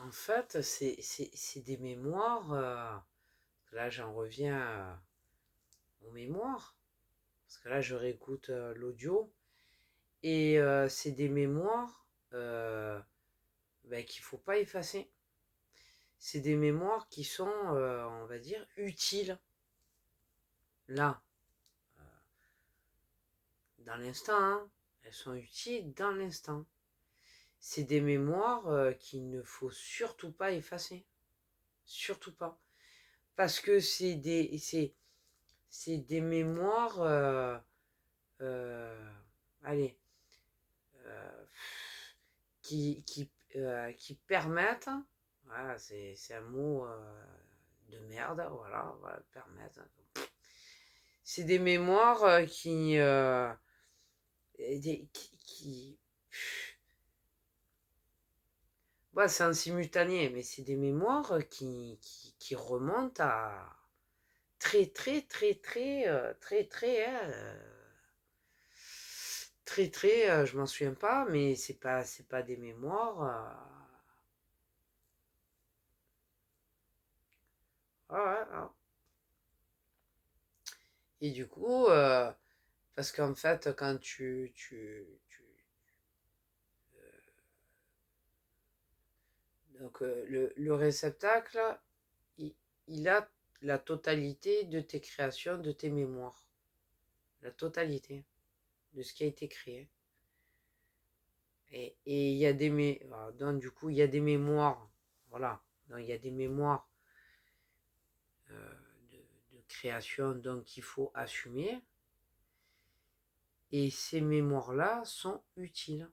En fait, c'est des mémoires. Là, j'en reviens aux mémoires. Parce que là, je réécoute l'audio. Et c'est des mémoires qu'il ne faut pas effacer. C'est des mémoires qui sont, on va dire, utiles. Là, dans l'instant, hein. Elles sont utiles dans l'instant. C'est des mémoires qu'il ne faut surtout pas effacer. Surtout pas. Parce que c'est des mémoires, euh, allez, euh, qui permettent, voilà, c'est un mot de merde, voilà, permettre. C'est des mémoires qui ouais, c'est un simultané, mais c'est des mémoires qui remontent à je m'en souviens pas, mais c'est pas des mémoires. Ouais, ouais. Et du coup, parce qu'en fait, quand donc le réceptacle, il, il a la totalité de tes créations, de tes mémoires, la totalité de ce qui a été créé. Et il y a donc du coup, il y a des mémoires, voilà, donc il y a des mémoires euh, de création, donc il faut assumer. Et ces mémoires-là sont utiles.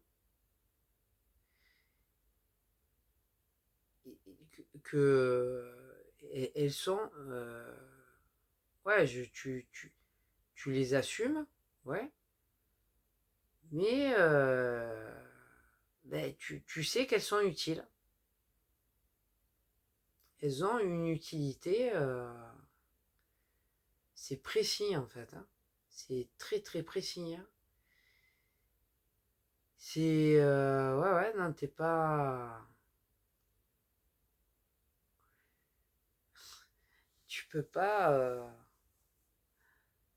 Elles sont, ouais, tu les assumes, ouais, mais tu sais qu'elles sont utiles. Elles ont une utilité, c'est précis en fait, hein. C'est très précis, hein. C'est, ouais, ouais, non, t'es pas, tu peux pas,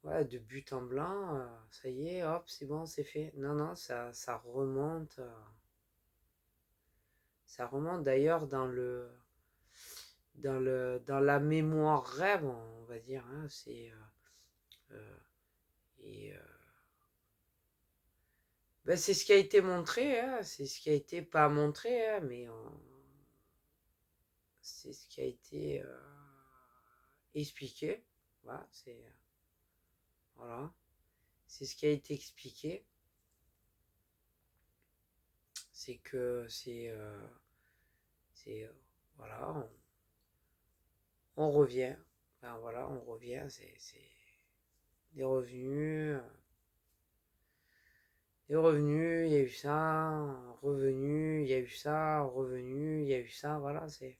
ouais, de but en blanc, ça y est, hop, c'est bon, c'est fait. Non, non, ça remonte. Ça remonte d'ailleurs dans la mémoire rêve, on va dire, hein. Euh, et c'est ce qui a été montré, hein, c'est ce qui a été pas montré, hein, mais c'est ce qui a été expliqué. Voilà, voilà, c'est ce qui a été expliqué. C'est que voilà, on revient. Enfin, voilà, on revient. C'est des revenus. Des revenus, il y a eu ça, revenu, il y a eu ça, revenu, il y a eu ça, voilà, c'est.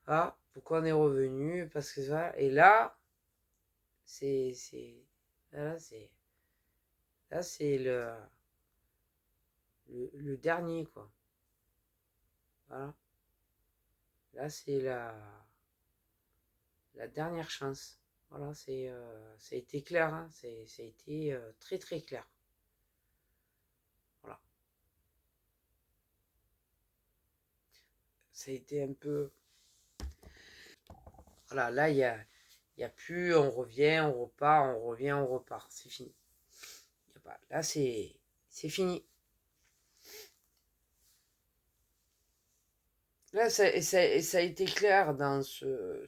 Ah, pourquoi on est revenu? Parce que ça. Et là, c'est. Là, c'est. Là, c'est le dernier, quoi. Voilà. Là, c'est la dernière chance. Voilà, ça a été clair, hein. Ça a été très clair. Voilà. Ça a été un peu. Voilà, là, il y a plus, on revient, on repart, on revient, on repart. C'est fini. Y a pas, là, c'est fini. Là, ça a été clair dans ce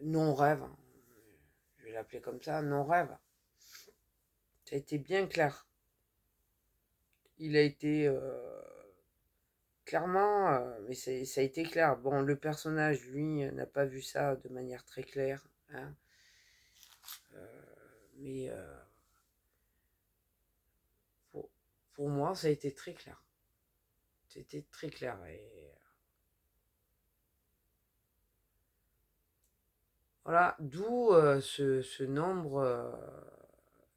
non-rêve. Je vais l'appeler comme ça, non-rêve. Ça a été bien clair. Il a été clairement, mais ça a été clair. Bon, le personnage, lui, n'a pas vu ça de manière très claire, hein. Mais pour, pour moi, ça a été très clair. C'était très clair. Et voilà, d'où ce nombre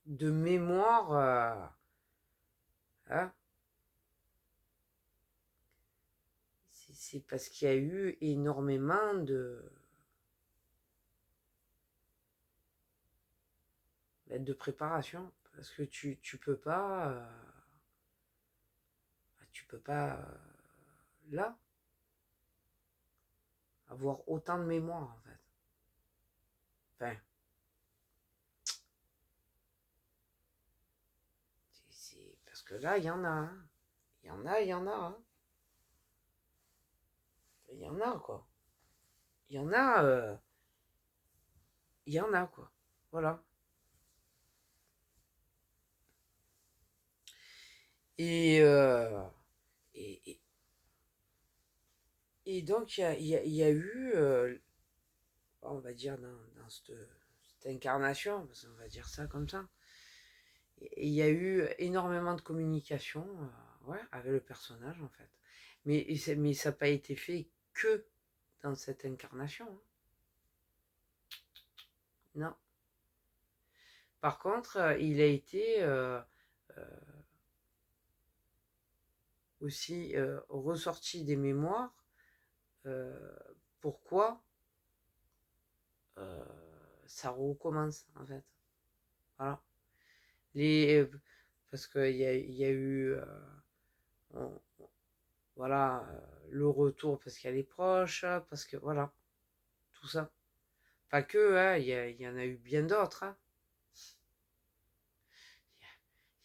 de mémoires, hein, c'est parce qu'il y a eu énormément de préparation. Parce que tu peux pas... là, avoir autant de mémoire, en fait. Enfin, parce que là, il y en a, hein. Il y en a, hein. Il y en a, quoi. Il y en a, quoi. Voilà. Et, et, et donc, il y a eu, on va dire, dans cette incarnation, parce qu'on va dire ça comme ça, il y a eu énormément de communication ouais, avec le personnage, en fait. Mais ça n'a pas été fait que dans cette incarnation. Hein. Non. Par contre, il a été aussi ressorti des mémoires. Pourquoi ça recommence, en fait. Voilà. Parce qu'il y a eu on- voilà, le retour parce qu'elle est proche, parce que voilà, tout ça. Pas que, hein, il y en a eu bien d'autres. Hein.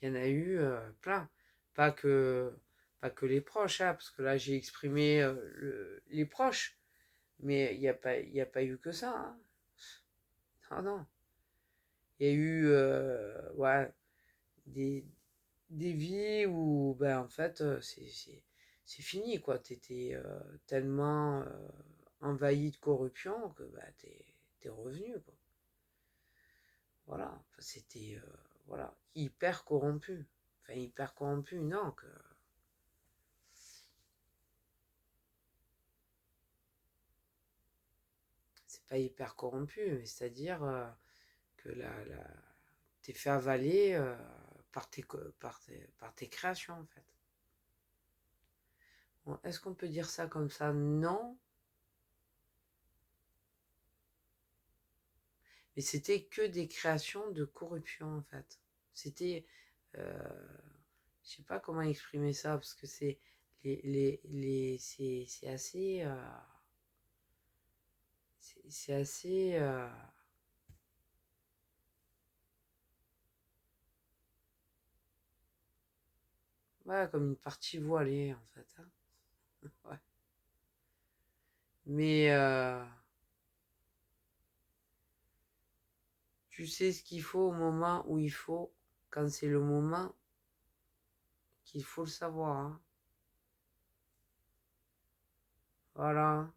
Il y en a eu plein. Pas que, pas que les proches, hein, parce que là j'ai exprimé les proches, mais il y a pas eu que ça. Hein. Ah non. Il y a eu ouais, des, des vies où ben, en fait c'est fini quoi. T'étais tellement envahi de corruption que bah, t'es revenu quoi. Voilà, enfin, c'était voilà, hyper corrompu. Enfin hyper corrompu, non, que c'est pas hyper corrompu, mais c'est-à-dire que t'es fait avaler par tes créations en fait. Bon, est-ce qu'on peut dire ça comme ça? Non, mais c'était que des créations de corruption en fait. C'était, je sais pas comment exprimer ça parce que c'est c'est assez, c'est assez, ouais, comme une partie voilée en fait. Hein. Ouais. Mais tu sais ce qu'il faut au moment où il faut, quand c'est le moment qu'il faut le savoir. Hein. Voilà.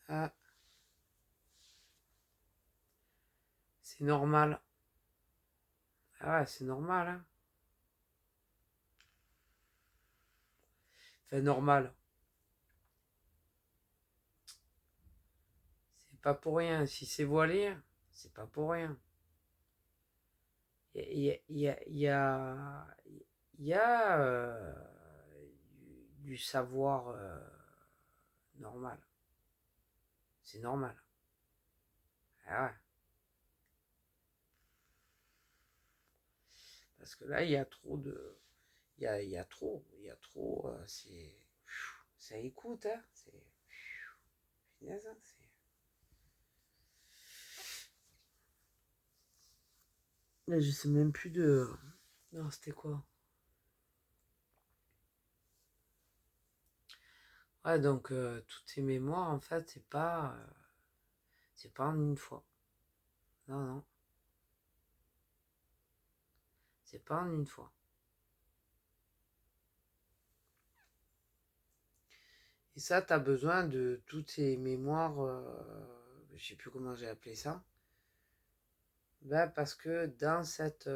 Ah, c'est normal. Ah ouais, c'est normal. Hein. Enfin, normal. C'est pas pour rien. Si c'est voilé, c'est pas pour rien. Il y a, il y a du savoir normal. C'est normal. Ah ouais. Parce que là, il y a trop de. Il y a trop. Ça écoute, hein. C'est. Finesse, hein, là, je sais même plus de. Non, c'était quoi? Ouais, donc toutes ces mémoires, en fait, c'est pas en une fois. Non, non, c'est pas en une fois. Et ça, tu as besoin de toutes ces mémoires, je sais plus comment j'ai appelé ça. Ben, parce que dans cette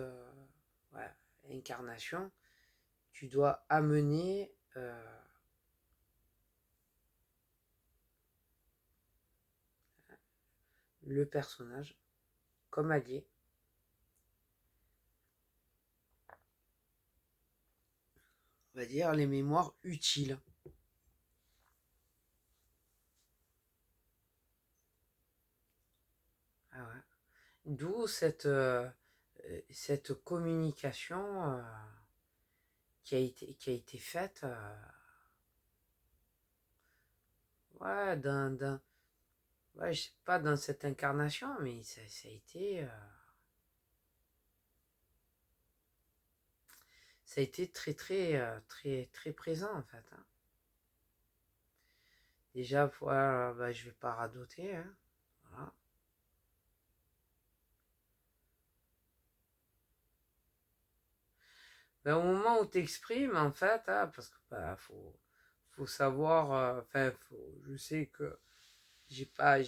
ouais, incarnation, tu dois amener le personnage comme allié va dire, les mémoires utiles. Ah ouais. D'où cette communication qui a été faite ouais, ouais, je sais pas dans cette incarnation, mais ça a été très très présent en fait. Hein. Déjà, voilà, bah, je vais pas radoter. Hein. Voilà. Ben, au moment où tu exprimes, en fait, hein, parce que bah, faut savoir, enfin, je sais que j'ai pas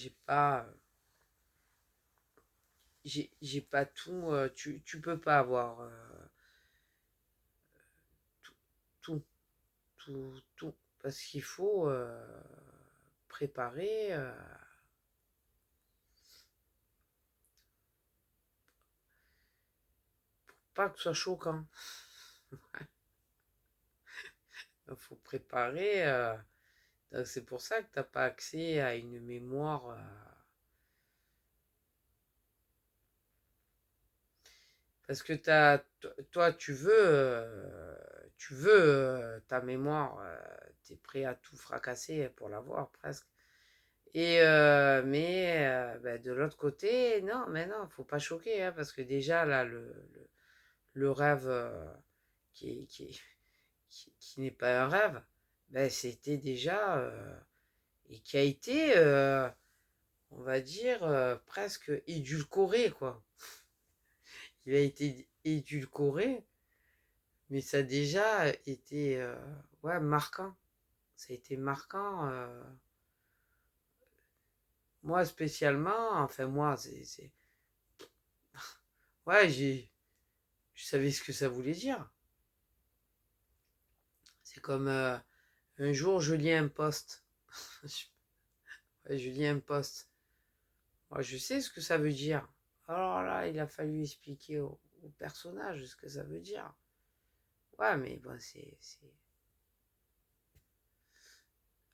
tout, tu peux pas avoir tout, tout, tout, parce qu'il faut préparer, pas que ce soit choquant. Il faut préparer, donc c'est pour ça que t'as pas accès à une mémoire. Parce que toi, tu veux ta mémoire, tu es prêt à tout fracasser pour l'avoir presque. Mais de l'autre côté, non, mais non, faut pas choquer, hein, parce que déjà là, le rêve qui n'est pas un rêve, ben, c'était déjà et qui a été, on va dire, presque édulcoré, quoi. Il a été édulcoré. Mais ça a déjà été ouais, marquant. Ça a été marquant. Moi spécialement, enfin moi, ouais, je savais ce que ça voulait dire. C'est comme un jour je lis un post. Ouais, je lis un post. Moi, je sais ce que ça veut dire. Alors là, il a fallu expliquer au personnage ce que ça veut dire. Ouais, mais bon,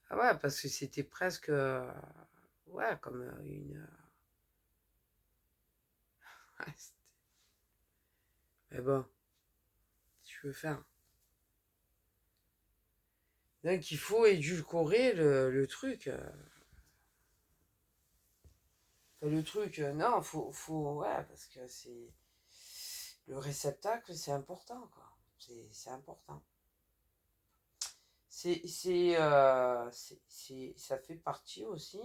ah ouais, parce que c'était presque... ouais, comme une... mais bon, tu veux faire. Donc il faut édulcorer le truc. Enfin, le truc, non, ouais, parce que c'est... Le réceptacle, c'est important, quoi. C'est important. Ça fait partie aussi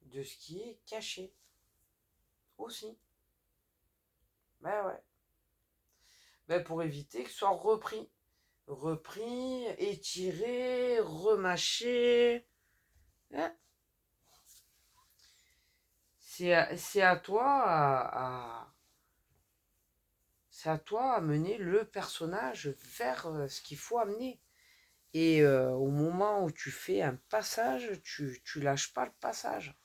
de ce qui est caché. Aussi. Ben ouais. Ben pour éviter que ce soit repris. Repris, étiré, remâché. Hein. C'est à toi c'est à toi à mener le personnage vers ce qu'il faut amener. Et au moment où tu fais un passage, tu lâches pas le passage.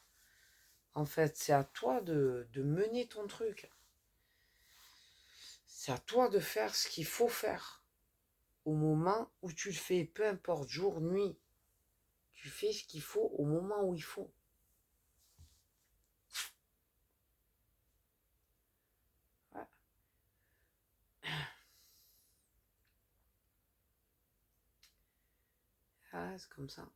En fait, c'est à toi de mener ton truc. C'est à toi de faire ce qu'il faut faire. Au moment où tu le fais, peu importe, jour, nuit, tu fais ce qu'il faut au moment où il faut. Ouais. Ah, c'est comme ça.